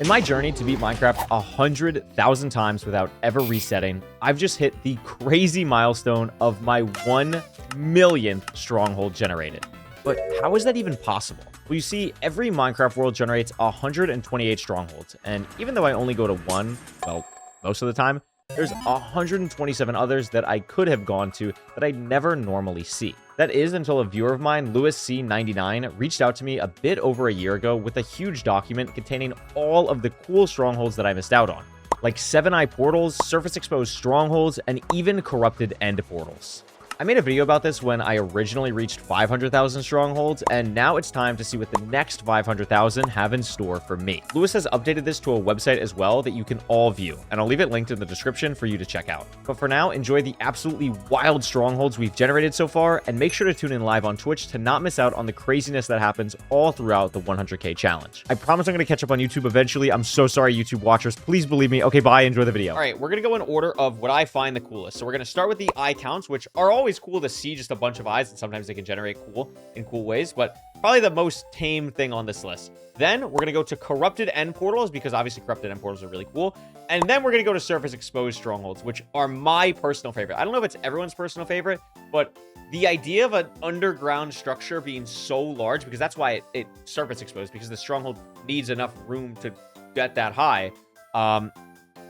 In my journey to beat Minecraft 100,000 times without ever resetting, I've just hit the crazy milestone of my 1 millionth stronghold generated. But how is that even possible? Well, you see, every Minecraft world generates 128 strongholds, and even though I only go to one, well, most of the time, there's 127 others that I could have gone to that I never normally see. That is until a viewer of mine, Lewis C99, reached out to me a bit over a year ago with a huge document containing all of the cool strongholds that I missed out on, like 7-eye portals, surface exposed strongholds, and even corrupted end portals. I made a video about this when I originally reached 500,000 strongholds, and now it's time to see what the next 500,000 have in store for me. Lewis has updated this to a website as well that you can all view, and I'll leave it linked in the description for you to check out. But for now, enjoy the absolutely wild strongholds we've generated so far, and make sure to tune in live on Twitch to not miss out on the craziness that happens all throughout the 100K challenge. I promise I'm going to catch up on YouTube eventually. I'm so sorry, YouTube watchers. Please believe me. Okay, bye. Enjoy the video. All right, we're going to go in order of what I find the coolest. So we're going to start with the eye counts, which are always cool to see, just a bunch of eyes, and sometimes they can generate cool ways, but probably the most tame thing on this list. Then we're going to go to corrupted end portals, because obviously corrupted end portals are really cool. And then we're going to go to surface exposed strongholds, which are my personal favorite. I don't know if it's everyone's personal favorite, but the idea of an underground structure being so large, because that's why it surface exposed, because the stronghold needs enough room to get that high.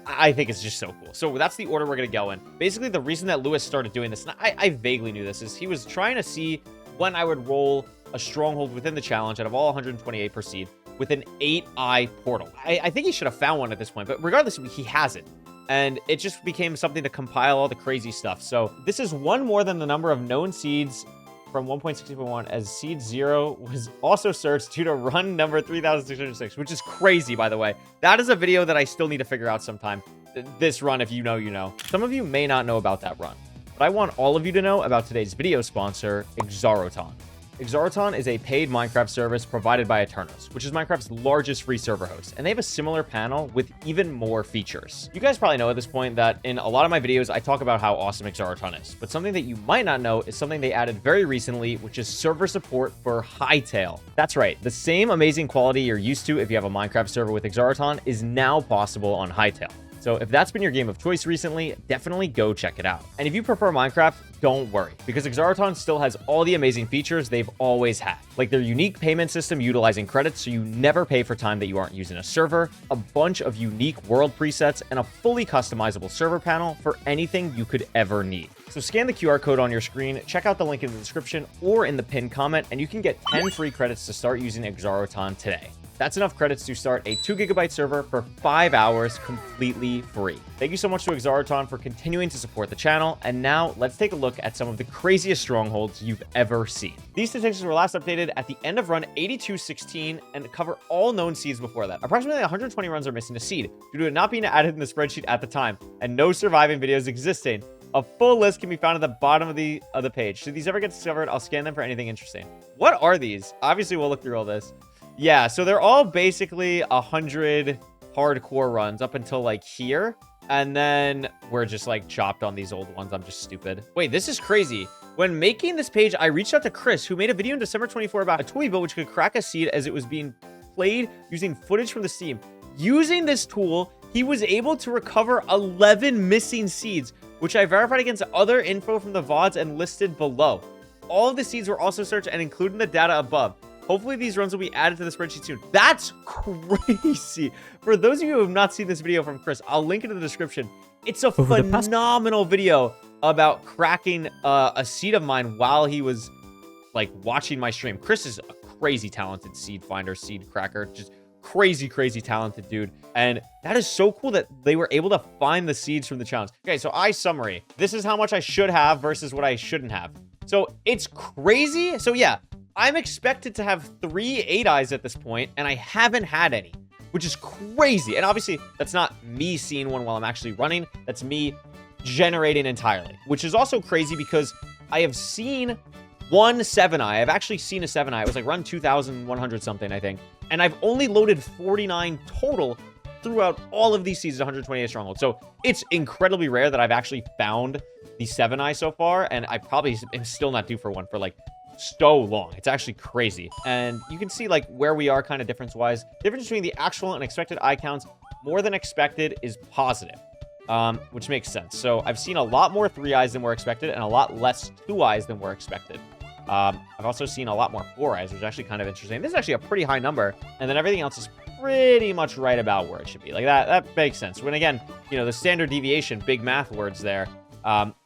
I think it's just so cool. So that's the order we're going to go in. Basically, the reason that Lewis started doing this, and I vaguely knew this, is he was trying to see when I would roll a stronghold within the challenge out of all 128 per seed with an 8-eye portal. I think he should have found one at this point, but regardless, he hasn't. And it just became something to compile all the crazy stuff. So this is one more than the number of known seeds from 1.60.1, as seed 0 was also searched due to run number 3606, which is crazy, by the way. That is a video that I still need to figure out sometime. This run, if you know, you know. Some of you may not know about that run, but I want all of you to know about today's video sponsor, Exaroton. Exaroton is a paid Minecraft service provided by Eternos, which is Minecraft's largest free server host, and they have a similar panel with even more features. You guys probably know at this point that in a lot of my videos, I talk about how awesome Exaroton is, but something that you might not know is something they added very recently, which is server support for Hightail. That's right, the same amazing quality you're used to if you have a Minecraft server with Exaroton is now possible on Hightail. So if that's been your game of choice recently, definitely go check it out. And if you prefer Minecraft, don't worry, because Exaroton still has all the amazing features they've always had, like their unique payment system utilizing credits so you never pay for time that you aren't using a server, a bunch of unique world presets, and a fully customizable server panel for anything you could ever need. So scan the QR code on your screen, check out the link in the description or in the pinned comment, and you can get 10 free credits to start using Exaroton today. That's enough credits to start a 2 GB server for 5 hours completely free. Thank you so much to Exaroton for continuing to support the channel. And now let's take a look at some of the craziest strongholds you've ever seen. These statistics were last updated at the end of run 8216 and cover all known seeds before that. Approximately 120 runs are missing a seed due to it not being added in the spreadsheet at the time and no surviving videos existing. A full list can be found at the bottom of the page. Should these ever get discovered, I'll scan them for anything interesting. What are these? Obviously, we'll look through all this. Yeah, so they're all basically 100 hardcore runs up until like here. And then we're just like chopped on these old ones. I'm just stupid. Wait, this is crazy. When making this page, I reached out to Chris, who made a video in December 24 about a tool he built which could crack a seed as it was being played using footage from the Steam. Using this tool, he was able to recover 11 missing seeds, which I verified against other info from the VODs and listed below. All of the seeds were also searched and included in the data above. Hopefully these runs will be added to the spreadsheet soon. That's crazy. For those of you who have not seen this video from Chris, I'll link it in the description. It's a phenomenal video about cracking a seed of mine while he was like watching my stream. Chris is a crazy talented seed finder, seed cracker, just crazy talented dude. And that is so cool that they were able to find the seeds from the challenge. Okay, so summary. This is how much I should have versus what I shouldn't have. So it's crazy. So yeah, I'm expected to have 3 8-eyes at this point, and I haven't had any, which is crazy. And obviously, that's not me seeing one while I'm actually running. That's me generating entirely, which is also crazy because I have seen one 7-eye. I've actually seen a 7-eye. It was like run 2,100 something, I think. And I've only loaded 49 total throughout all of these seasons, 128 strongholds. So it's incredibly rare that I've actually found the 7-eye so far, and I probably am still not due for one for like so long. It's actually crazy. And you can see like where we are kind of difference-wise. Difference between the actual and expected eye counts, more than expected is positive, which makes sense. So I've seen a lot more 3 eyes than were expected and a lot less 2 eyes than were expected. I've also seen a lot more 4 eyes, which is actually kind of interesting. This is actually a pretty high number, and then everything else is pretty much right about where it should be. Like that makes sense. When again, you know, the standard deviation, big math words there,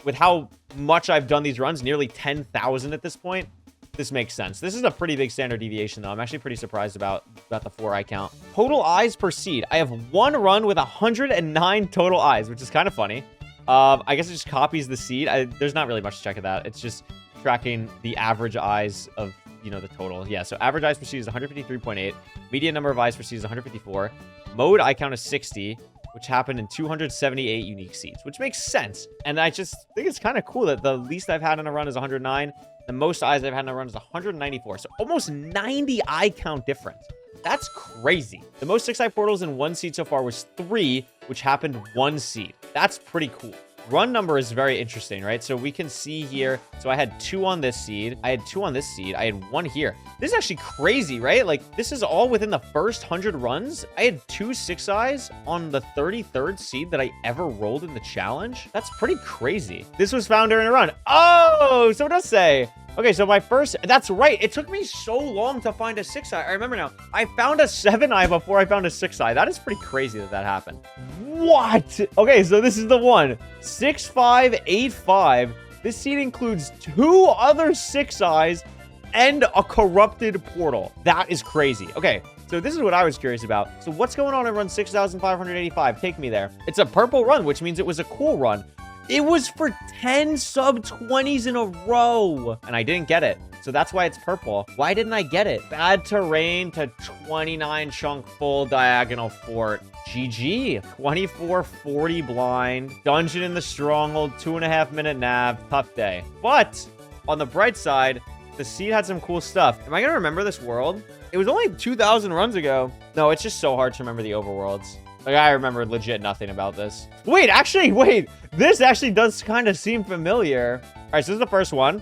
with how much I've done these runs, nearly 10,000 at this point, this makes sense. This is a pretty big standard deviation, though. I'm actually pretty surprised about the 4 eye count. Total eyes per seed. I have one run with 109 total eyes, which is kind of funny. I guess it just copies the seed. There's not really much to check of that. It's just tracking the average eyes of, you know, the total. Yeah, so average eyes per seed is 153.8. Median number of eyes per seed is 154. Mode eye count is 60, which happened in 278 unique seeds, which makes sense. And I just think it's kind of cool that the least I've had in a run is 109. The most eyes I've had in a run is 194. So almost 90 eye count difference. That's crazy. The most 6-eye portals in 1 seed so far was 3, which happened 1 seed. That's pretty cool. Run number is very interesting, right? So we can see here. So I had 2 on this seed. I had 2 on this seed. I had 1 here. This is actually crazy, right? Like, this is all within the first 100 runs. I had 2 6-eyes on the 33rd seed that I ever rolled in the challenge. That's pretty crazy. This was found during a run. Oh, so it does say. Okay, so my first, that's right. It took me so long to find a 6-eye. I remember now. I found a 7-eye before I found a 6-eye. That is pretty crazy that happened. What? Okay, so this is the one. 6585. This seed includes 2 other 6-eyes and a corrupted portal. That is crazy. Okay, so this is what I was curious about. So what's going on in run 6,585? Take me there. It's a purple run, which means it was a cool run. It was for 10 sub-20s in a row. And I didn't get it. So that's why it's purple. Why didn't I get it? Bad terrain to 29 chunk full diagonal fort. GG. 2440 blind. Dungeon in the Stronghold. 2.5 minute nav. Tough day. But on the bright side, the seed had some cool stuff. Am I going to remember this world? It was only 2,000 runs ago. No, it's just so hard to remember the overworlds. Like, I remember legit nothing about this. Wait, actually, wait. This actually does kind of seem familiar. All right, so this is the first one.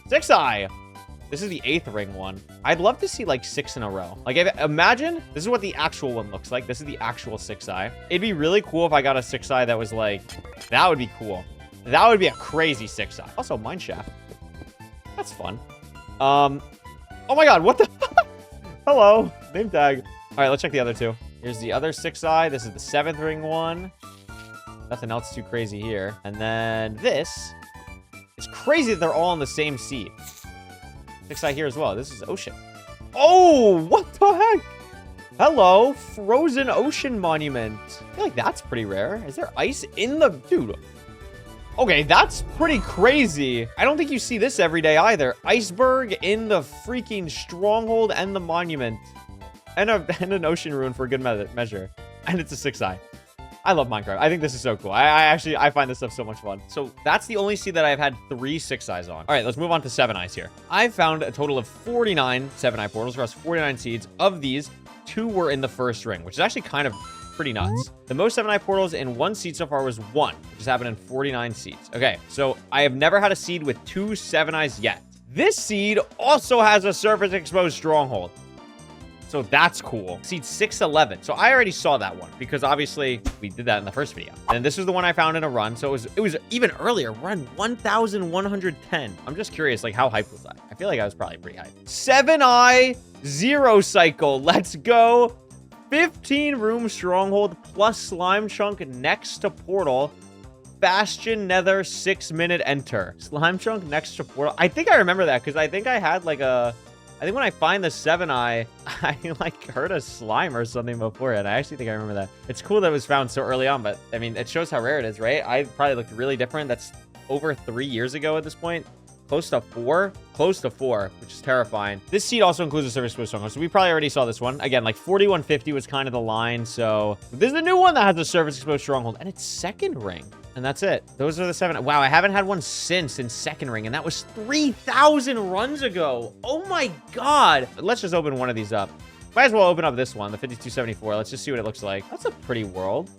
6-eye. This is the 8th ring one. I'd love to see, like, 6 in a row. Like, imagine this is what the actual one looks like. This is the actual 6-eye. It'd be really cool if I got a 6-eye that was, like, that would be cool. That would be a crazy 6-eye. Also, mineshaft. That's fun. Oh, my God. What the? Hello. Name tag. All right, let's check the other 2. Here's the other 6-eye. This is the 7th ring one. Nothing else too crazy here. And then this. It's crazy that they're all on the same seed. 6-eye here as well. This is ocean. Oh, what the heck? Hello, frozen ocean monument. I feel like that's pretty rare. Is there ice in the... Dude. Okay, that's pretty crazy. I don't think you see this every day either. Iceberg in the freaking Stronghold and the monument. And an ocean ruin for a good measure. And it's a 6-eye. I love Minecraft. I think this is so cool. I find this stuff so much fun. So that's the only seed that I've had 3 6-eyes on. All right, let's move on to 7-eyes here. I've found a total of 49 7-eye portals across 49 seeds. Of these, 2 were in the first ring, which is actually kind of pretty nuts. The most 7-eye portals in 1 seed so far was 1, which has happened in 49 seeds. Okay, so I have never had a seed with 2 7-eyes yet. This seed also has a surface exposed stronghold. So that's cool. Seed 611. So I already saw that one because obviously we did that in the first video. And this was the one I found in a run. So it was even earlier. Run 1,110. I'm just curious, like, how hyped was that? I feel like I was probably pretty hyped. 7-eye 0 cycle. Let's go. 15 room stronghold plus slime chunk next to portal. Bastion Nether 6-minute enter. Slime chunk next to portal. I think I remember that because I think I had like a... I think when I find the 7-eye, I like heard a slime or something before it. I actually think I remember that. It's cool that it was found so early on, but I mean, it shows how rare it is, right? I probably looked really different. That's over 3 years ago at this point. Close to 4. Close to 4, which is terrifying. This seed also includes a surface exposed stronghold, so we probably already saw this one. Again, like 4150 was kind of the line, so this is a new one that has a surface exposed stronghold, and it's 2nd ring. And that's it. Those are the 7. Wow, I haven't had one since in 2nd ring, and that was 3,000 runs ago. Oh my God. Let's just open one of these up. Might as well open up this one, the 5274. Let's just see what it looks like. That's a pretty world.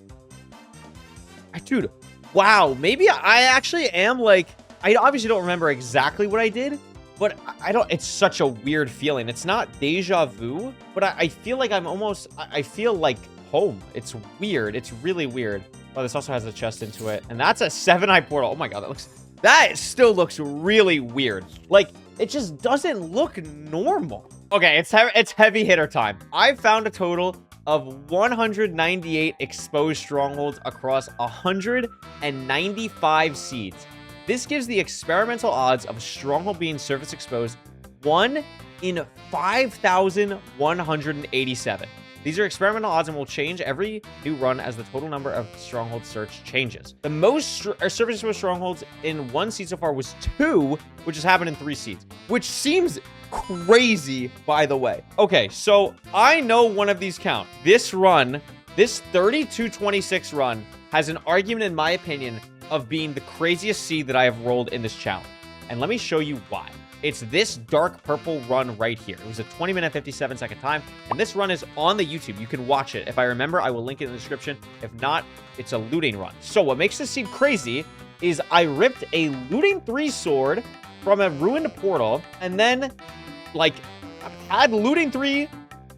Dude, wow. Maybe I actually am like I obviously don't remember exactly what I did, but I don't, it's such a weird feeling. It's not deja vu, but I feel like I'm almost, I feel like home. It's weird. It's really weird. Oh, this also has a chest into it. And that's a 7-eye portal. Oh my God, that still looks really weird. Like, it just doesn't look normal. Okay, it's heavy hitter time. I've found a total of 198 exposed strongholds across 195 seeds. This gives the experimental odds of a stronghold being surface exposed 1 in 5,187. These are experimental odds and will change every new run as the total number of stronghold search changes. The most surface exposed strongholds in 1 seed so far was 2, which has happened in 3 seeds, which seems crazy, by the way. Okay, so I know one of these count. This run, this 3226 run, has an argument, in my opinion, of being the craziest seed that I have rolled in this challenge. And let me show you why. It's this dark purple run right here. It was a 20-minute, 57-second time. And this run is on the YouTube. You can watch it. If I remember, I will link it in the description. If not, it's a looting run. So what makes this seed crazy is I ripped a looting 3 sword from a ruined portal. And then, like, had looting 3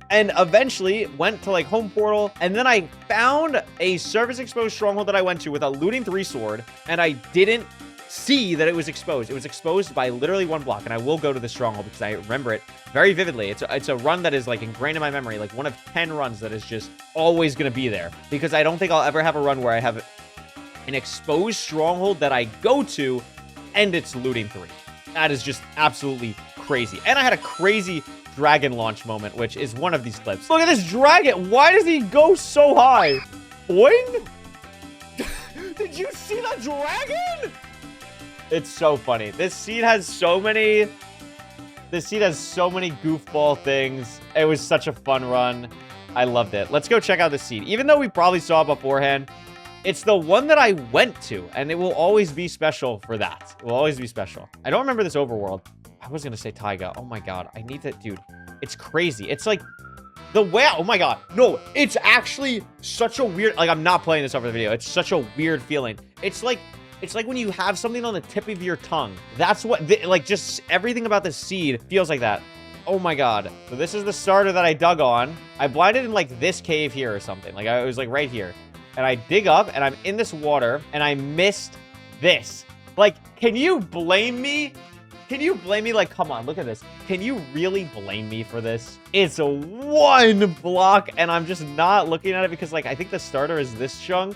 and eventually went to, like, home portal. And then I found a surface exposed stronghold that I went to with a looting 3 sword. And I didn't see that it was exposed. It was exposed by literally 1 block, and I will go to the stronghold because I remember it very vividly. It's a run that is like ingrained in my memory, like one of 10 runs that is just always going to be there, because I don't think I'll ever have a run where I have an exposed stronghold that I go to and it's looting 3. That is just absolutely crazy. And I had a crazy dragon launch moment, which is one of these clips. Look at this dragon. Why does he go so high? Boing? Did you see that dragon? It's so funny. This seed has so many goofball things. It was such a fun run. I loved it. Let's go check out the seed. Even though we probably saw it beforehand, it's the one that I went to, and it will always be special for that. It will always be special. I don't remember this overworld. I was gonna say Taiga. Oh my God. I need that, dude. It's crazy. It's like the way, oh my God. No, it's actually such a weird, like, I'm not playing this over the video. It's such a weird feeling. It's like when you have something on the tip of your tongue. That's what, like, just everything about this seed feels like that. Oh my God. So this is the starter that I dug on. I blinded in, like, this cave here or something. Like, I was, like, right here. And I dig up, and I'm in this water, and I missed this. Like, can you blame me? Can you blame me? Like, come on, look at this. Can you really blame me for this? It's a 1 block, and I'm just not looking at it because, like, I think the starter is this chunk.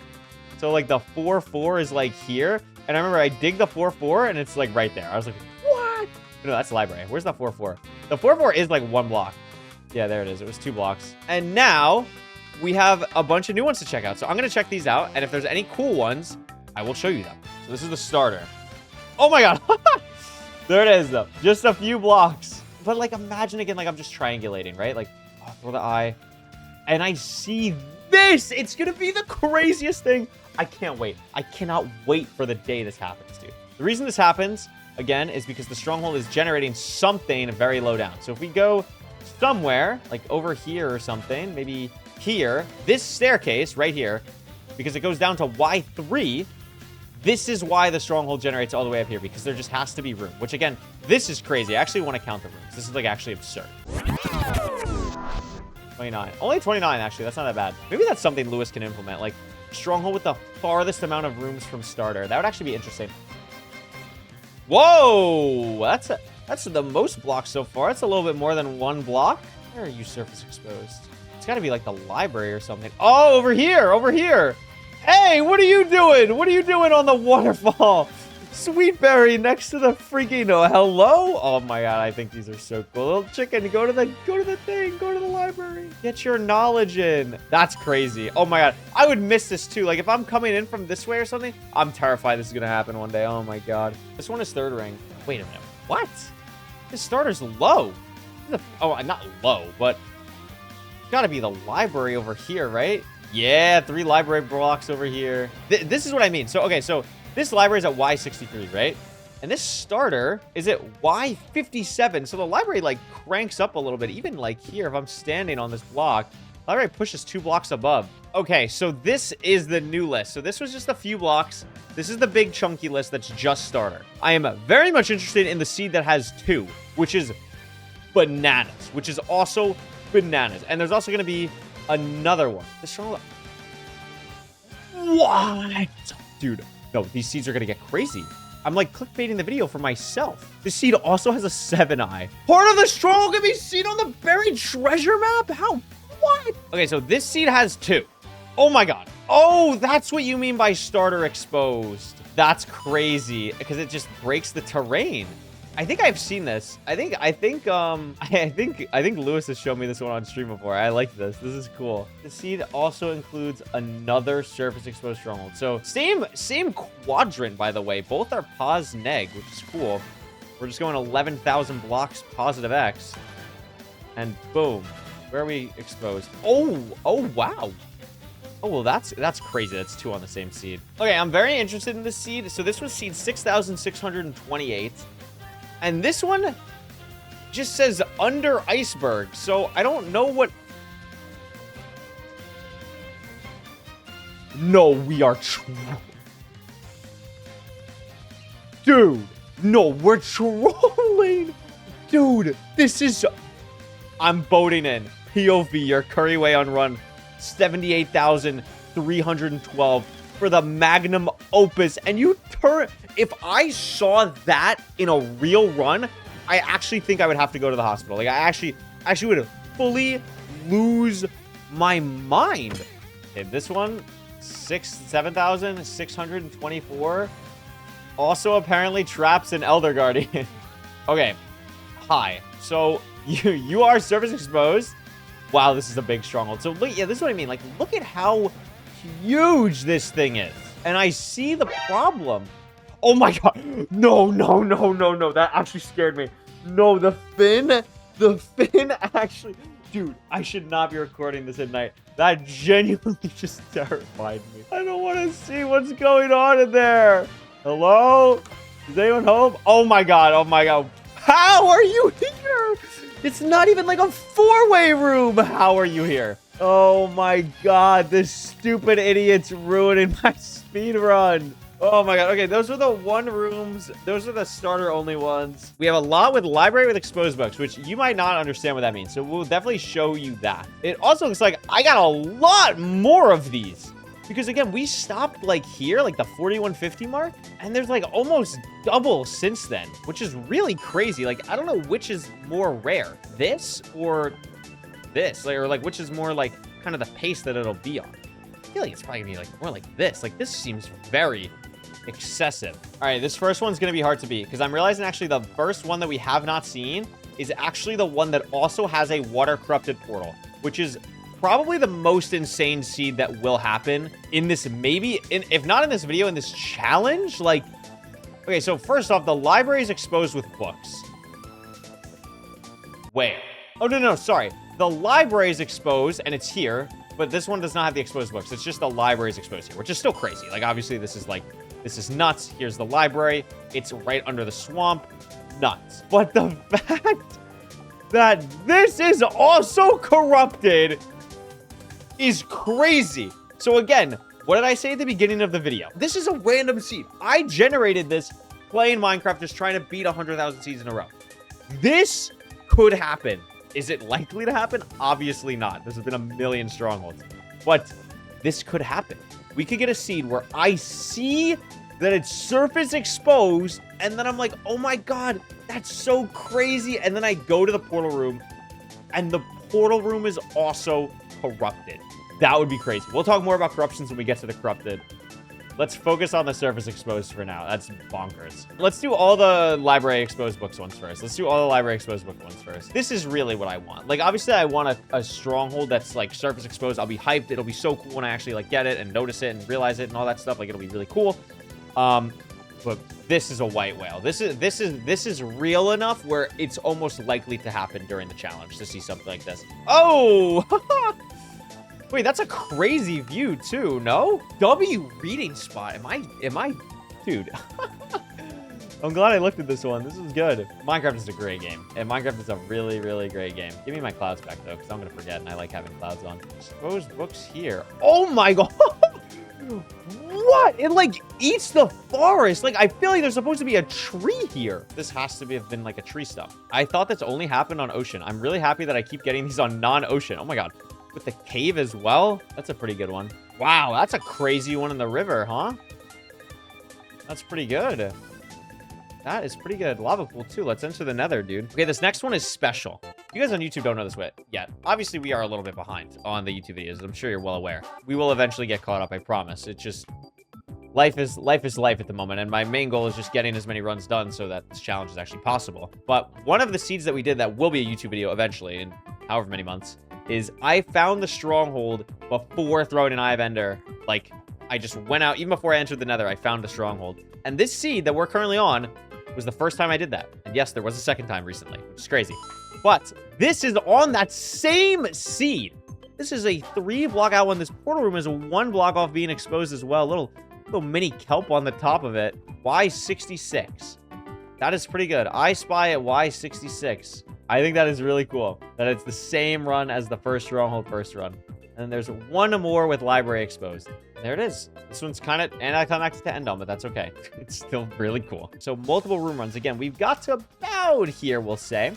So, like, the 4-4 is, like, here. And I remember I dig the 4-4, and it's, like, right there. I was like, what? No, that's the library. Where's the 4-4? The 4-4 is, like, 1 block. Yeah, there it is. It was 2 blocks. And now we have a bunch of new ones to check out. So I'm going to check these out. And if there's any cool ones, I will show you them. So this is the starter. Oh, my God. There it is, though. Just a few blocks. But, like, imagine, again, like, I'm just triangulating, right? Like, oh, throw the eye. And I see this. It's going to be the craziest thing. I can't wait. I cannot wait for the day this happens, dude. The reason this happens, again, is because the stronghold is generating something very low down. So if we go somewhere, like over here or something, maybe here, this staircase right here, because it goes down to Y3, this is why the stronghold generates all the way up here, because there just has to be room. Which, again, this is crazy. I actually want to count the rooms. This is, like, actually absurd. 29. Only 29, actually. That's not that bad. Maybe that's something Lewis can implement. Like, stronghold with the farthest amount of rooms from starter. That would actually be interesting. Whoa! That's the most blocks so far. It's a little bit more than 1 block. Where are you surface exposed? It's got to be like the library or something. Oh, over here! Over here! Hey, what are you doing? What are you doing on the waterfall? Sweetberry next to the freaking hello. Oh my God, I think these are so cool. Little chicken, go to the thing, go to the library. Get your knowledge in. That's crazy. Oh my God, I would miss this too. Like if I'm coming in from this way or something, I'm terrified this is gonna happen one day. Oh my God. This one is 3rd ring. Wait a minute. What? This starter's low. Oh, not low, but it's gotta be the library over here, right? Yeah, 3 library blocks over here. This is what I mean. So, okay, so this library is at Y63, right? And this starter is at Y57. So the library, like, cranks up a little bit. Even, like, here, if I'm standing on this block, library pushes 2 blocks above. Okay, so this is the new list. So this was just a few blocks. This is the big chunky list that's just starter. I am very much interested in the seed that has 2, which is bananas, which is also bananas. And there's also going to be another one. The Stronghold. What? Dude, no, these seeds are going to get crazy. I'm like clickbaiting the video for myself. This seed also has a 7-eye. Part of the Stronghold can be seen on the buried treasure map? How? What? Okay, so this seed has 2. Oh my god. Oh, that's what you mean by starter exposed. That's crazy because it just breaks the terrain. I think I've seen this. I think Lewis has shown me this one on stream before. I like this. This is cool. The seed also includes another surface exposed stronghold. So same quadrant, by the way. Both are pos neg, which is cool. We're just going 11,000 blocks positive X. And boom. Where are we exposed? Oh, wow. Oh, well, that's crazy. That's 2 on the same seed. Okay, I'm very interested in this seed. So this was seed 6,628. And this one just says under iceberg. So I don't know what... No, we are... Dude, no, we're trolling. Dude, this is... I'm boating in. POV, your Couriway on run. 78,312 for the magnum opus. And you turn... If I saw that in a real run, I actually think I would have to go to the hospital. Like, I actually would fully lose my mind. Okay, this one, 7,624. Also, apparently, traps an Elder Guardian. Okay, hi. So, you are surface exposed. Wow, this is a big stronghold. So, look, yeah, this is what I mean. Like, look at how huge this thing is. And I see the problem. Oh my god. No. That actually scared me. No, the fin actually... Dude, I should not be recording this at night. That genuinely just terrified me. I don't want to see what's going on in there. Hello? Is anyone home? Oh my god. How are you here? It's not even like a 4-way room. How are you here? Oh my god. This stupid idiot's ruining my speed run. Oh my god. Okay, those are the one rooms. Those are the starter only ones. We have a lot with library with exposed books, which you might not understand what that means. So we'll definitely show you that. It also looks like I got a lot more of these. Because again, we stopped like here, like the 4150 mark. And there's like almost double since then, which is really crazy. Like, I don't know which is more rare. This or this? Like, or like which is more like kind of the pace that it'll be on. I feel like it's probably gonna be like more like this. Like this seems very... excessive. All right, this first one's gonna be hard to beat because I'm realizing actually the first one that we have not seen is actually the one that also has a water corrupted portal, which is probably the most insane seed that will happen in this, maybe if not in this video, in this challenge. Like, okay, so first off, the library is exposed with books. Where? Oh, no, sorry. The library is exposed and it's here, but this one does not have the exposed books. It's just the library is exposed here, which is still crazy. Like, obviously this is like, this is nuts. Here's the library. It's right under the swamp. Nuts. But the fact that this is also corrupted is crazy. So again, what did I say at the beginning of the video? This is a random seed. I generated this playing Minecraft, just trying to beat 100,000 seeds in a row. This could happen. Is it likely to happen? Obviously not. There's been a million strongholds. But this could happen. We could get a seed where I see that it's surface exposed, and then I'm like, oh my god, that's so crazy. And then I go to the portal room, and the portal room is also corrupted. That would be crazy. We'll talk more about corruptions when we get to the corrupted. Let's focus on the surface exposed for now. That's bonkers. Let's do all the library exposed books ones first. Let's do all the library exposed book ones first. This is really what I want. Like, obviously, I want a stronghold that's, like, surface exposed. I'll be hyped. It'll be so cool when I actually, like, get it and notice it and realize it and all that stuff. Like, it'll be really cool. But this is a white whale. This is real enough where it's almost likely to happen during the challenge to see something like this. Oh! Wait, that's a crazy view, too, no? W reading spot. Am I... Dude. I'm glad I looked at this one. This is good. Minecraft is a great game. And Minecraft is a really, really great game. Give me my clouds back, though, because I'm going to forget, and I like having clouds on. Exposed books here. Oh, my God. What? It, like, eats the forest. Like, I feel like there's supposed to be a tree here. This has to have been, like, a tree stump. I thought that's only happened on ocean. I'm really happy that I keep getting these on non-ocean. Oh, my God. With the cave as well? That's a pretty good one. Wow, that's a crazy one in the river, huh? That's pretty good. That is pretty good. Lava pool, too. Let's enter the nether, dude. Okay, this next one is special. You guys on YouTube don't know this yet. Obviously, we are a little bit behind on the YouTube videos. I'm sure you're well aware. We will eventually get caught up, I promise. It's just... Life is life at the moment, and my main goal is just getting as many runs done so that this challenge is actually possible. But one of the seeds that we did that will be a YouTube video eventually, in however many months, is I found the Stronghold before throwing an Eye of Ender. Like, I just went out, even before I entered the nether, I found the Stronghold. And this seed that we're currently on was the first time I did that. And yes, there was a second time recently, which is crazy. But this is on that same seed. This is a 3-block out one. This portal room is a 1 block off being exposed as well. Little mini kelp on the top of it. Y66. That is pretty good. I spy at Y66. I think that is really cool. That it's the same run as the first Stronghold first run. And then there's one more with library exposed. There it is. This one's kind of anticlimactic to end on, but that's okay. It's still really cool. So multiple room runs. Again, we've got to about here, we'll say.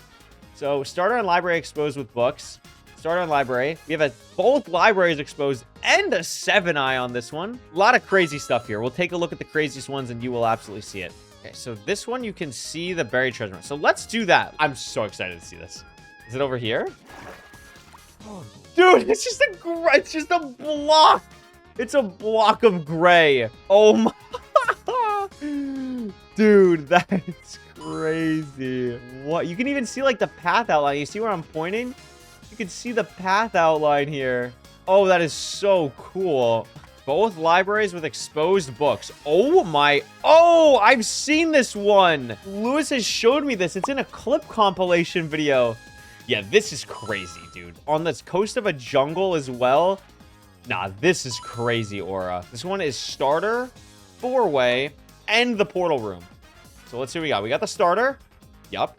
So starter and library exposed with books. Starter and library. We have both libraries exposed and a 7-eye on this one. A lot of crazy stuff here. We'll take a look at the craziest ones and you will absolutely see it. Okay, so this one you can see the buried treasure. So let's do that. I'm so excited to see this. Is it over here? Oh, dude, it's just a block. It's a block of gray. Oh my. Dude, that's crazy. What? You can even see like the path outline. You see where I'm pointing? You can see the path outline here. Oh, that is so cool. Both libraries with exposed books. Oh my. Oh, I've seen this one. Lewis has showed me this. It's in a clip compilation video. Yeah, this is crazy, dude. On the coast of a jungle as well. Nah, this is crazy, Aura. This one is starter, 4-way, and the portal room. So let's see what we got. We got the starter. Yup.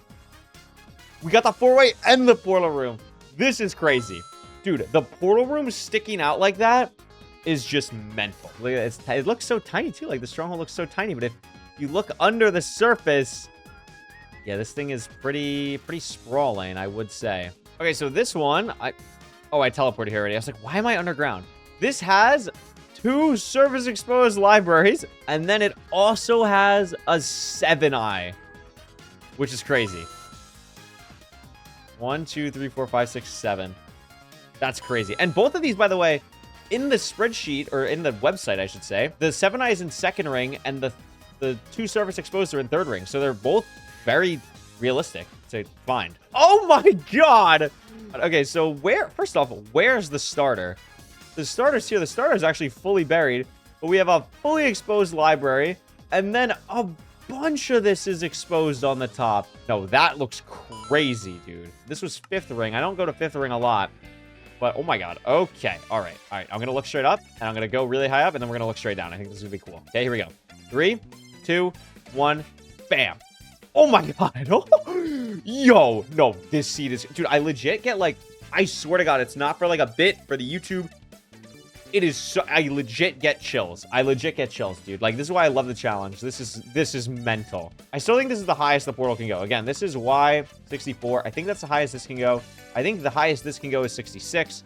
We got the 4-way and the portal room. This is crazy. Dude, the portal room sticking out like that is just mental. Look at it. It looks so tiny, too. Like, the Stronghold looks so tiny. But if you look under the surface... Yeah, this thing is pretty sprawling, I would say. Okay, so this one... I teleported here already. I was like, why am I underground? This has 2 surface exposed libraries, and then it also has a 7-eye, which is crazy. 1, 2, 3, 4, 5, 6, 7. That's crazy. And both of these, by the way, in the spreadsheet, or in the website, I should say, the 7-eye is in 2nd ring, and the 2 surface exposed are in 3rd ring. So they're both very realistic to find. Oh my god! Okay, so first off, where's the starter? The starter's here. The starter is actually fully buried, but we have a fully exposed library, and then a bunch of this is exposed on the top. No, that looks crazy, dude. This was 5th ring. I don't go to 5th ring a lot, but oh my god. Okay, all right. I'm going to look straight up, and I'm going to go really high up, and then we're going to look straight down. I think this is going to be cool. Okay, here we go. 3, 2, 1, bam. Oh my god. Yo, no, this seed is... Dude, I legit get like... I swear to god, it's not for like a bit for the YouTube. It is so... I legit get chills. I legit get chills, dude. Like, this is why I love the challenge. This is mental. I still think this is the highest the portal can go. Again, this is Y64. I think that's the highest this can go. I think the highest this can go is 66.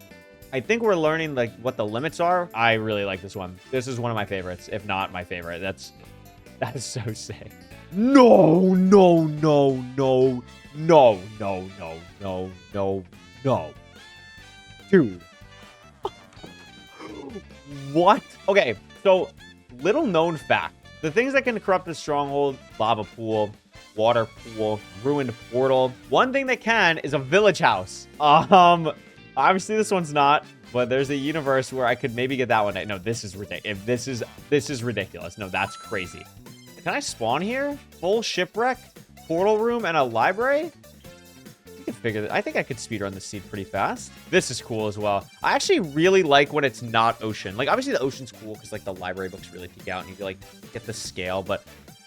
I think we're learning, like, what the limits are. I really like this one. This is one of my favorites, if not my favorite. That is so sick. No. Dude. What? Okay, so little known fact. The things that can corrupt the Stronghold, lava pool, water pool, ruined portal. One thing that can is a village house. Obviously this one's not, but there's a universe where I could maybe get that one. No, this is ridiculous. This is ridiculous. No, that's crazy. Can I spawn here? Full shipwreck, portal room, and a library? You can figure that. I think I could speedrun this seed pretty fast. This is cool as well. I actually really like when it's not ocean. Like, obviously the ocean's cool because, like, the library books really peek out and you can, like, get the scale. But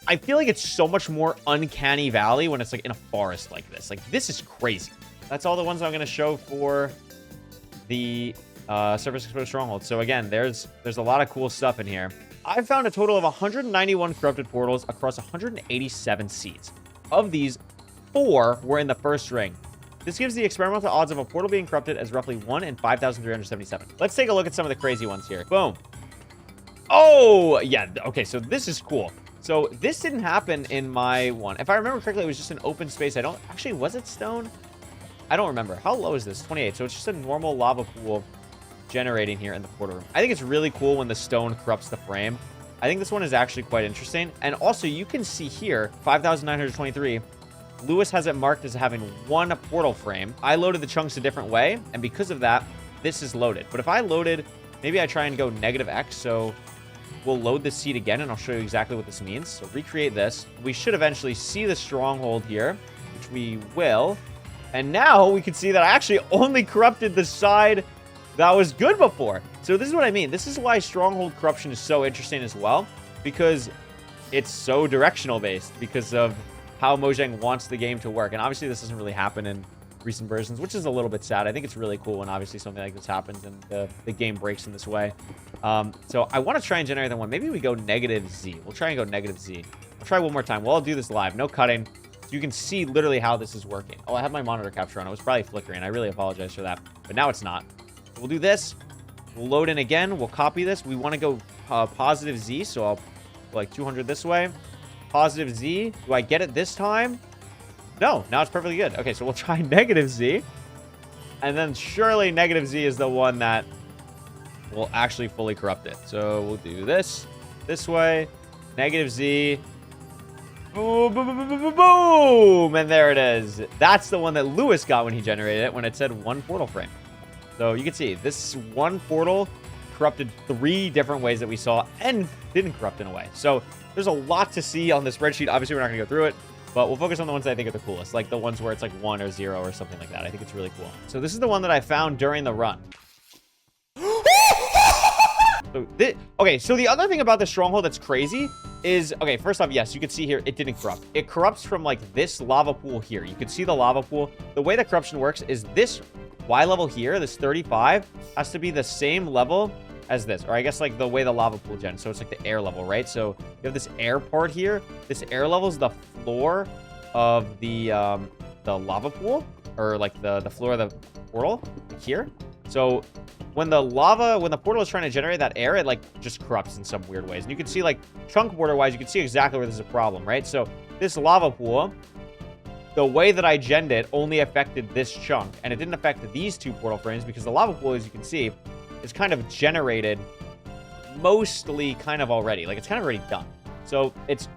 I feel like it's so much more uncanny valley when it's like in a forest like this. Like, this is crazy. That's all the ones I'm going to show for the Surface Exposed Stronghold. So again, there's a lot of cool stuff in here. I've found a total of 191 corrupted portals across 187 seeds. Of these, 4 were in the first ring. This gives the experimental odds of a portal being corrupted as roughly 1 in 5,377. Let's take a look at some of the crazy ones here. Boom. Oh, yeah. Okay, so this is cool. So this didn't happen in my one. If I remember correctly, it was just an open space. Actually, was it stone? I don't remember. How low is this? 28. So it's just a normal lava pool generating here in the portal room. I think it's really cool when the stone corrupts the frame. I think this one is actually quite interesting. And also, you can see here, 5,923. Lewis has it marked as having 1 portal frame. I loaded the chunks a different way, and because of that, this is loaded. But if I loaded, maybe I try and go -X, so we'll load this seed again, and I'll show you exactly what this means. So recreate this. We should eventually see the stronghold here, which we will. And now we can see that I actually only corrupted the side that was good before. So this is what I mean. This is why stronghold corruption is so interesting as well, because it's so directional based because of how Mojang wants the game to work. And obviously this doesn't really happen in recent versions, which is a little bit sad. I think it's really cool when obviously something like this happens and the game breaks in this way. So I want to try and generate that one. Maybe we go -Z. We'll try and go -Z. I'll try one more time. We'll all do this live. No cutting. So you can see literally how this is working. Oh, I have my monitor capture on. It was probably flickering. I really apologize for that. But now it's not. So we'll do this. We'll load in again. We'll copy this. We want to go +Z. So I'll like 200 this way. +Z. Do I get it this time? No. Now it's perfectly good. Okay, so we'll try -Z. And then surely -Z is the one that will actually fully corrupt it. So we'll do this way. -Z. Boom, boom, boom, boom, boom, boom, boom. And there it is. That's the one that Lewis got when he generated it, when it said 1 portal frame. So you can see this 1 portal corrupted 3 different ways that we saw and didn't corrupt in a way. So there's a lot to see on this spreadsheet. Obviously, we're not going to go through it, but we'll focus on the ones that I think are the coolest, like the ones where it's like 1 or 0 or something like that. I think it's really cool. So this is the one that I found during the run. Okay, so the other thing about the stronghold that's crazy is, okay, first off, yes, you can see here, it didn't corrupt. It corrupts from like this lava pool here. You can see the lava pool. The way that corruption works is this Y level here, this 35, has to be the same level as this, or I guess like the way the lava pool gens. So it's like the air level, right? So you have this air part here. This air level is the floor of the lava pool, or like the floor of the portal like here. So when the portal is trying to generate that air, it like just corrupts in some weird ways. And you can see like chunk border wise, you can see exactly where there's a problem, right? So this lava pool, the way that I genned it only affected this chunk, and it didn't affect these 2 portal frames because the lava pool, as you can see, is kind of generated mostly kind of already. Like it's kind of already done. So it's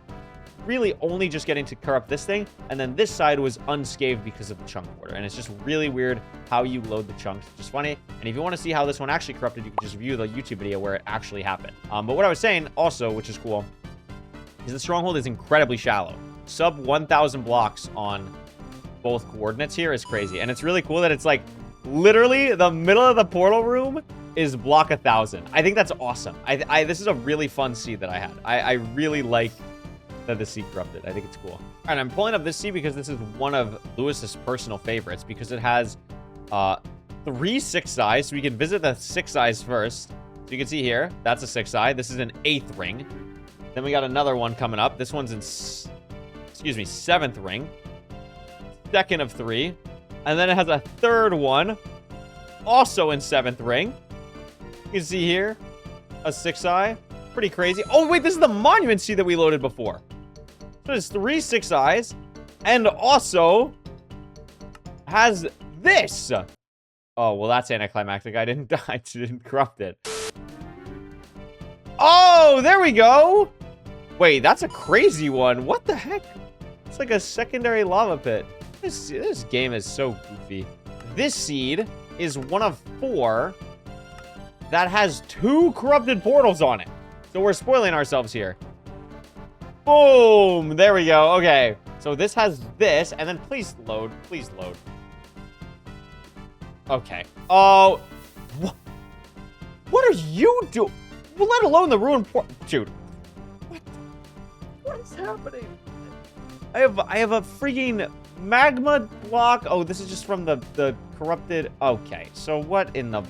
really only just getting to corrupt this thing, and then this side was unscathed because of the chunk border. And it's just really weird how you load the chunks. It's just funny. And if you want to see how this one actually corrupted, you can just view the YouTube video where it actually happened. But what I was saying also, which is cool, is the stronghold is incredibly shallow. Sub 1,000 blocks on both coordinates here is crazy. And it's really cool that it's like literally the middle of the portal room is block 1,000. I think that's awesome. This is a really fun seed that I had. I really like that the seed corrupted. I think it's cool. All right, I'm pulling up this seed because this is one of Lewis's personal favorites because it has 3 6 eyes. So we can visit the 6 eyes first. So you can see here, that's a 6 eye. This is an 8th ring. Then we got another one coming up. This one's in, 7th ring. 2nd of 3. And then it has a 3rd one, also in 7th ring. You can see here, a 6 eye. Pretty crazy. Oh, wait, this is the monument seed that we loaded before. So there's 3 6 eyes, and also has this. Oh, well, that's anticlimactic. I didn't corrupt it. Oh, there we go. Wait, that's a crazy one. What the heck? It's like a secondary lava pit. This game is so goofy. This seed is one of 4 that has 2 corrupted portals on it. So we're spoiling ourselves here. Boom! There we go. Okay. So this has this, and then please load. Please load. Okay. Oh. What are you doing? Well, let alone the ruined port. Dude. What is happening? I have a freaking magma block. Oh, this is just from the corrupted. Okay, so what in the...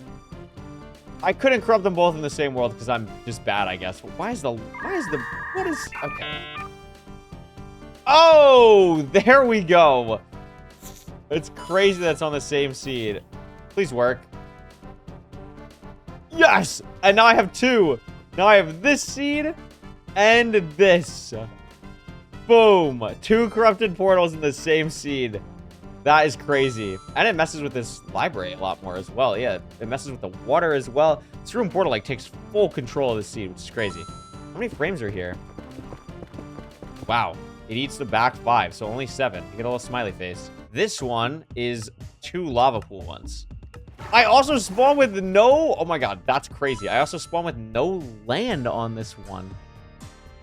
I couldn't corrupt them both in the same world because I'm just bad, I guess. What is... Okay. Oh, there we go. It's crazy that's on the same seed. Please work. Yes! And now I have two. Now I have this seed and this. Boom. Two corrupted portals in the same seed. That is crazy. And it messes with this library a lot more as well. Yeah, it messes with the water as well. This room portal, like, takes full control of the seed, which is crazy. How many frames are here? Wow. It eats the back 5, so only 7. You get a little smiley face. This one is 2 lava pool ones. I also spawn with no... Oh my god, that's crazy. I also spawn with no land on this one.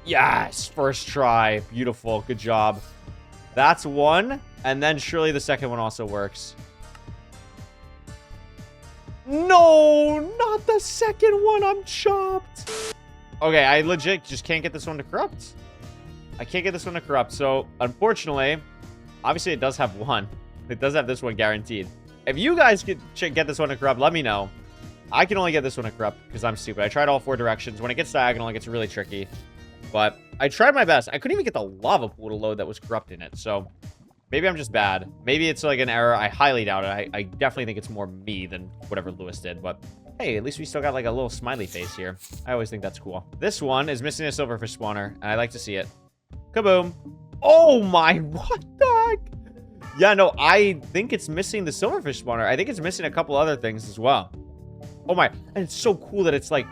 Yes! First try. Beautiful. Good job. That's one. And then surely the second one also works. No! Not the second one! I'm chopped! Okay, I legit just can't get this one to corrupt. I can't get this one to corrupt. So, unfortunately, obviously it does have one. It does have this one guaranteed. If you guys get this one to corrupt, let me know. I can only get this one to corrupt because I'm stupid. I tried all 4 directions. When it gets diagonal, it gets really tricky. But I tried my best. I couldn't even get the lava pool to load that was corrupt in it. So maybe I'm just bad. Maybe it's like an error. I highly doubt it. I definitely think it's more me than whatever Lewis did. But hey, at least we still got like a little smiley face here. I always think that's cool. This one is missing a silverfish spawner, and I like to see it. Kaboom. Oh my, what the heck? Yeah, no, I think it's missing the silverfish spawner. I think it's missing a couple other things as well. Oh my, and it's so cool that it's like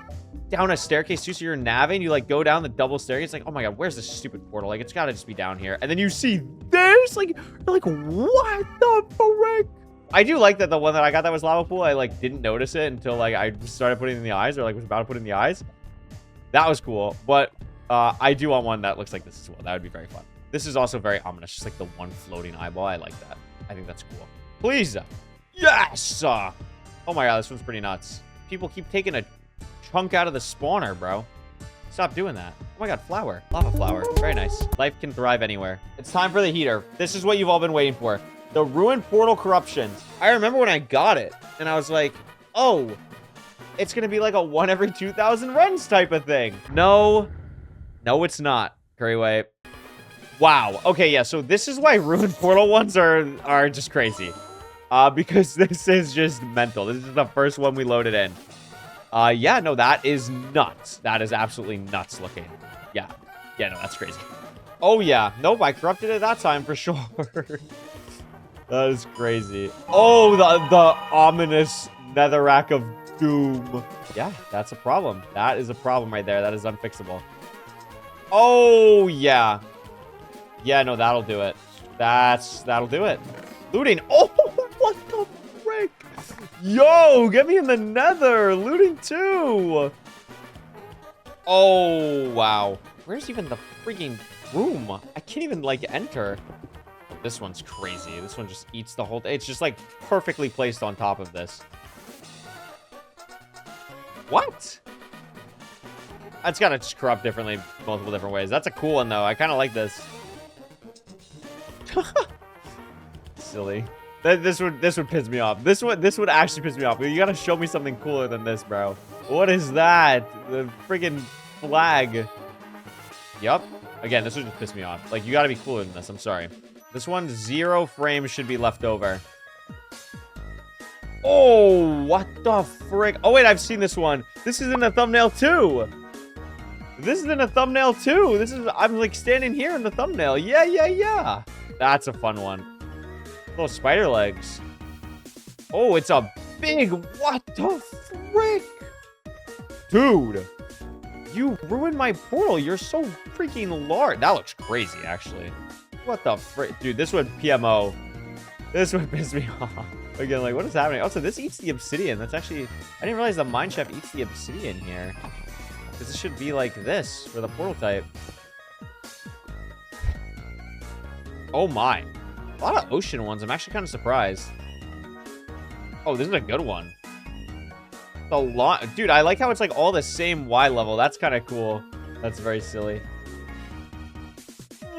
down a staircase too, so you're navving, you like go down the double staircase, like, oh my god, where's this stupid portal? Like, it's gotta just be down here. And then you see this, like, you're like, what the frick? I do like that the one that I got that was lava pool, I like didn't notice it until like I started putting it in the eyes, or like was about to put it in the eyes. That was cool, but I do want one that looks like this as well. That would be very fun. This is also very ominous, just like the one floating eyeball. I like that. I think that's cool. Please. Yes! Oh my god, this one's pretty nuts. People keep taking a chunk out of the spawner, bro. Stop doing that. Oh my god, flower. Lava flower. Very nice. Life can thrive anywhere. It's time for the heater. This is what you've all been waiting for. The ruined portal corruptions. I remember when I got it, and I was like, oh, it's going to be like a 1 every 2,000 runs type of thing. No. No, it's not. Couriway. Wow. Okay, yeah, so this is why ruined portal ones are just crazy. Because this is just mental. This is the first one we loaded in. Yeah, no, that is nuts. That is absolutely nuts looking. Yeah. Yeah, no, that's crazy. Oh, yeah. Nope, I corrupted it that time for sure. That is crazy. Oh, the ominous netherrack of doom. Yeah, that's a problem. That is a problem right there. That is unfixable. Oh, yeah. Yeah, no, that'll do it. That'll do it. Looting. Oh, what the frick? Yo, get me in the nether. Looting too. Oh, wow. Where's even the freaking room? I can't even, like, enter. This one's crazy. This one just eats the whole thing. It's just, like, perfectly placed on top of this. What? It's got to just corrupt differently, multiple different ways. That's a cool one, though. I kind of like this. Silly. This would piss me off. This would actually piss me off. You gotta show me something cooler than this, bro. What is that? The friggin' flag. Yup. Again, this would just piss me off. Like, you gotta be cooler than this. I'm sorry. This one, 0 frames should be left over. Oh, what the frick? Oh, wait, I've seen this one. This is in the thumbnail, too. This is in a thumbnail, too. I'm, like, standing here in the thumbnail. Yeah, yeah, yeah. That's a fun one. Little spider legs. Oh, it's a big... What the frick? Dude. You ruined my portal. You're so freaking large. That looks crazy, actually. What the frick? Dude, this would PMO. This would piss me off. Again, like, what is happening? Also, this eats the obsidian. That's actually... I didn't realize the mineshaft eats the obsidian here. Because this should be like this for the portal type. Oh my. A lot of ocean ones. I'm actually kind of surprised. Oh, this is a good one. Dude, I like how it's like all the same Y level. That's kind of cool. That's very silly.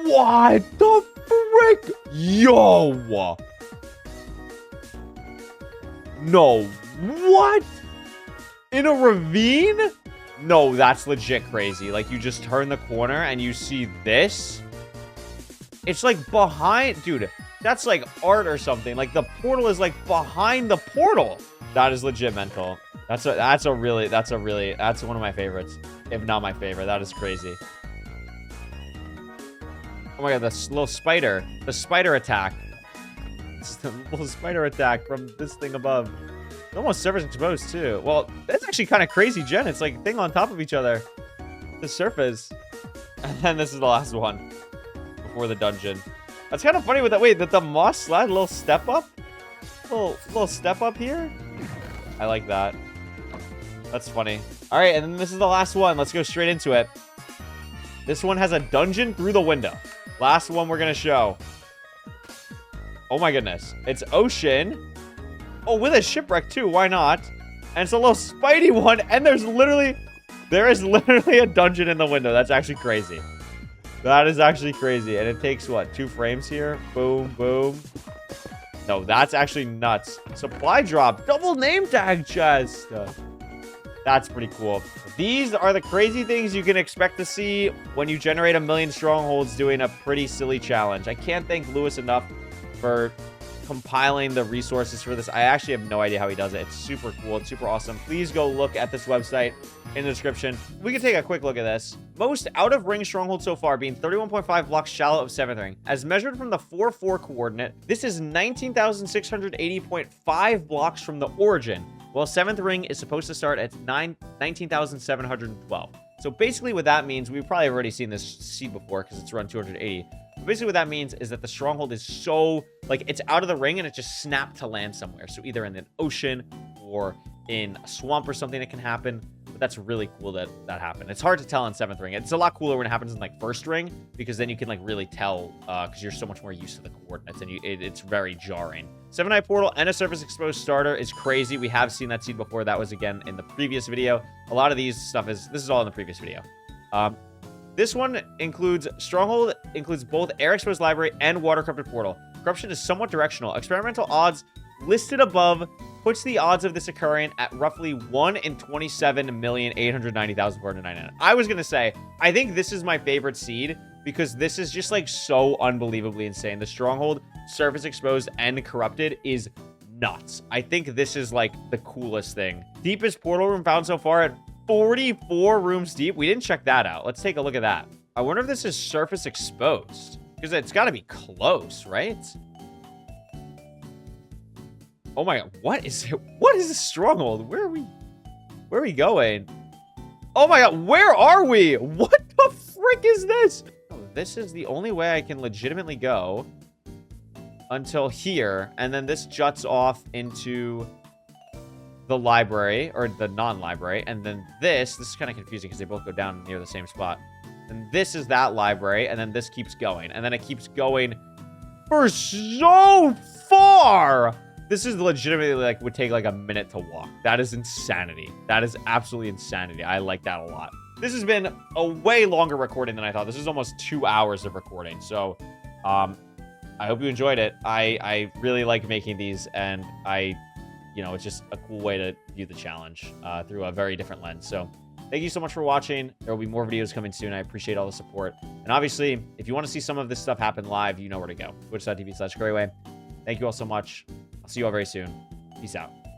What the frick? Yo. No. What? In a ravine? No, that's legit crazy. Like, you just turn the corner and you see this. It's like behind... Dude, that's like art or something. Like, the portal is like behind the portal. That is legit mental. That's one of my favorites. If not my favorite. That is crazy. Oh my god, this little spider. The spider attack. It's the little spider attack from this thing above. It's almost surface exposed, too. Well, that's actually kind of crazy, Jen. It's like thing on top of each other. The surface. And then this is the last one. Before the dungeon. That's kind of funny with that. Wait, that the moss slide, little step up? Little step up here? I like that. That's funny. All right, and then this is the last one. Let's go straight into it. This one has a dungeon through the window. Last one we're going to show. Oh my goodness. It's ocean. Oh, with a shipwreck too. Why not? And it's a little Spidey one. And there is literally a dungeon in the window. That's actually crazy. That is actually crazy. And it takes, what, 2 frames here? Boom, boom. No, that's actually nuts. Supply drop. Double name tag chest. That's pretty cool. These are the crazy things you can expect to see when you generate 1 million strongholds doing a pretty silly challenge. I can't thank Lewis enough for compiling the resources for this. I actually have no idea how he does it. It's super cool. It's super awesome. Please go look at this website in the description. We can take a quick look at this. Most out-of-ring stronghold so far being 31.5 blocks shallow of 7th ring. As measured from the 4-4 coordinate, this is 19,680.5 blocks from the origin, while 7th ring is supposed to start at 19,712. So basically what that means, we've probably already seen this seed before because it's around 280. But basically what that means is that the stronghold is so, like, it's out of the ring and it just snapped to land somewhere. So either in the ocean or in a swamp or something that can happen. But that's really cool that that happened. It's hard to tell in 7th ring. It's a lot cooler when it happens in, like, 1st ring, because then you can, like, really tell because you're so much more used to the coordinates and it's very jarring. 7-eye portal and a surface exposed starter is crazy. We have seen that seed before. That was, again, in the previous video. A lot of these stuff this is all in the previous video. This one includes Stronghold, includes both air exposed library and water corrupted portal. Corruption is somewhat directional. Experimental odds listed above puts the odds of this occurring at roughly 1 in 27,890,499. I was going to say, I think this is my favorite seed because this is just, like, so unbelievably insane. The Stronghold, surface exposed, and corrupted is nuts. I think this is, like, the coolest thing. Deepest portal room found so far at 44 rooms deep. We didn't check that out. Let's take a look at that. I wonder if this is surface exposed, because it's got to be close, right? Oh my god, what is it? What is this stronghold? Where are we going? Oh my god, where are we? What the frick is this? Oh, this is the only way I can legitimately go until here, and then this juts off into the library, or the non-library, and then this is kind of confusing because they both go down near the same spot. And this is that library, and then this keeps going, and then it keeps going for so far. This is legitimately, like, would take like a minute to walk. That is insanity. That is absolutely insanity. I like that a lot. This has been a way longer recording than I thought. This is almost 2 hours of recording. So, I hope you enjoyed it. I really like making these, and you know, it's just a cool way to view the challenge through a very different lens. So thank you so much for watching. There will be more videos coming soon. I appreciate all the support. And obviously, if you want to see some of this stuff happen live, you know where to go. Twitch.tv/Couriway. Thank you all so much. I'll see you all very soon. Peace out.